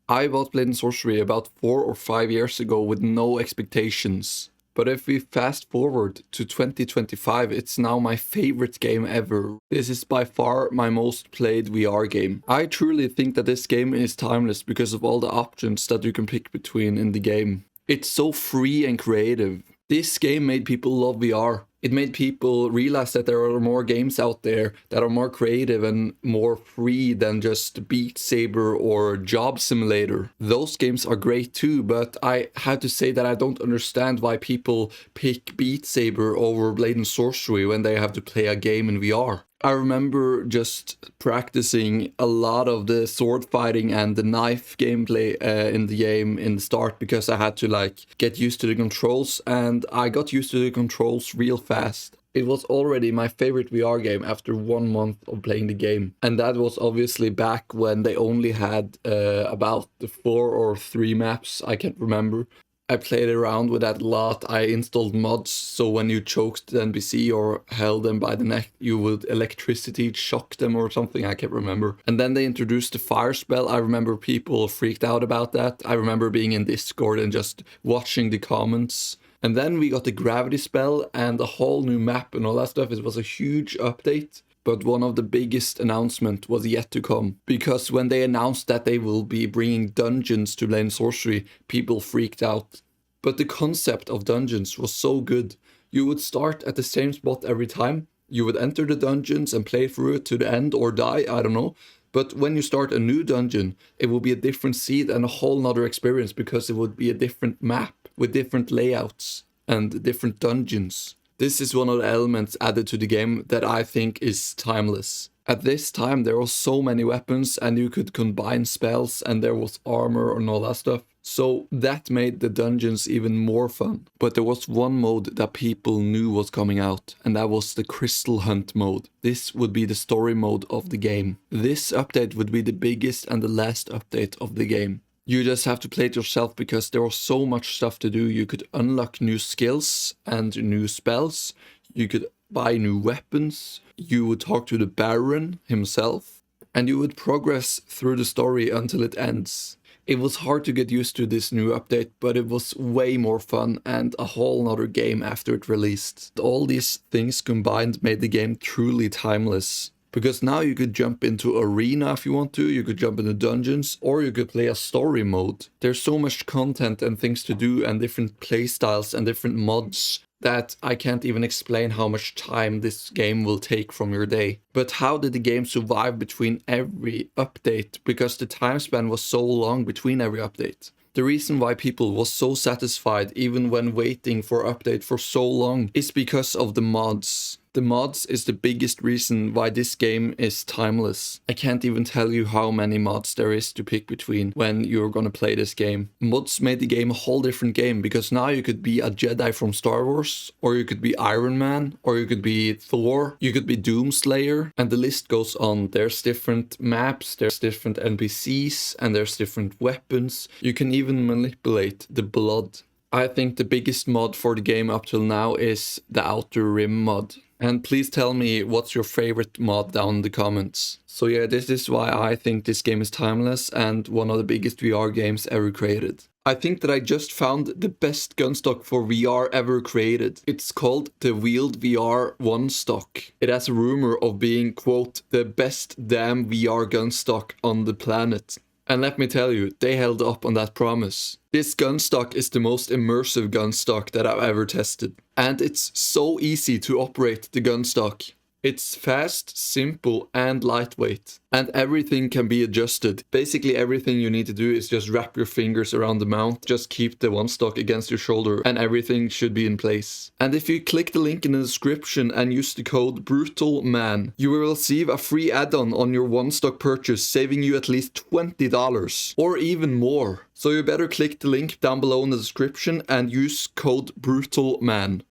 I bought Blade and Sorcery about 4 or 5 years ago with no expectations. But if we fast forward to 2025, it's now my favorite game ever. This is by far my most played VR game. I truly think that this game is timeless because of all the options that you can pick between in the game. It's so free and creative. This game made people love VR. It made people realize that there are more games out there that are more creative and more free than just Beat Saber or Job Simulator. Those games are great too, but I have to say that I don't understand why people pick Beat Saber over Blade and Sorcery when they have to play a game in VR. I remember just practicing a lot of the sword fighting and the knife gameplay in the game in the start because I had to get used to the controls, and I got used to the controls real fast. It was already my favorite VR game after 1 month of playing the game. And that was obviously back when they only had about 4 or 3 maps, I can't remember. I played around with that a lot. I installed mods, so when you choked the NPC or held them by the neck, you would electricity shock them or something, I can't remember. And then they introduced the fire spell. I remember people freaked out about that. I remember being in Discord and just watching the comments. And then we got the gravity spell and a whole new map and all that stuff. It was a huge update. But one of the biggest announcements was yet to come. Because when they announced that they will be bringing dungeons to Blade and Sorcery, people freaked out. But the concept of dungeons was so good. You would start at the same spot every time. You would enter the dungeons and play through it to the end or die, I don't know. But when you start a new dungeon, it will be a different seed and a whole nother experience because it would be a different map with different layouts and different dungeons. This is one of the elements added to the game that I think is timeless. At this time there were so many weapons and you could combine spells and there was armor and all that stuff. So that made the dungeons even more fun. But there was one mode that people knew was coming out, and that was the Crystal Hunt mode. This would be the story mode of the game. This update would be the biggest and the last update of the game. You just have to play it yourself because there was so much stuff to do. You could unlock new skills and new spells. You could buy new weapons. You would talk to the Baron himself. And you would progress through the story until it ends. It was hard to get used to this new update, but it was way more fun and a whole nother game after it released. All these things combined made the game truly timeless. Because now you could jump into arena if you want to, you could jump into dungeons, or you could play a story mode. There's so much content and things to do and different playstyles and different mods that I can't even explain how much time this game will take from your day. But how did the game survive between every update? Because the time span was so long between every update. The reason why people was so satisfied even when waiting for update for so long is because of the mods. The mods is the biggest reason why this game is timeless. I can't even tell you how many mods there is to pick between when you're gonna play this game. Mods made the game a whole different game because now you could be a Jedi from Star Wars, or you could be Iron Man, or you could be Thor, you could be Doomslayer, and the list goes on. There's different maps, there's different NPCs, and there's different weapons. You can even manipulate the blood. I think the biggest mod for the game up till now is the Outer Rim mod. And please tell me what's your favorite mod down in the comments. So yeah, this is why I think this game is timeless and one of the biggest VR games ever created. I think that I just found the best gun stock for VR ever created. It's called the Wheeled VR 1 stock. It has a rumor of being, quote, the best damn VR gun stock on the planet. And let me tell you, they held up on that promise. This gun stock is the most immersive gun stock that I've ever tested. And it's so easy to operate the gun stock. It's fast, simple, and lightweight. And everything can be adjusted. Basically everything you need to do is just wrap your fingers around the mount, just keep the one stock against your shoulder, and everything should be in place. And if you click the link in the description and use the code brutalman, you will receive a free add-on on your one stock purchase, saving you at least $20 or even more. So you better click the link down below in the description and use code brutalman.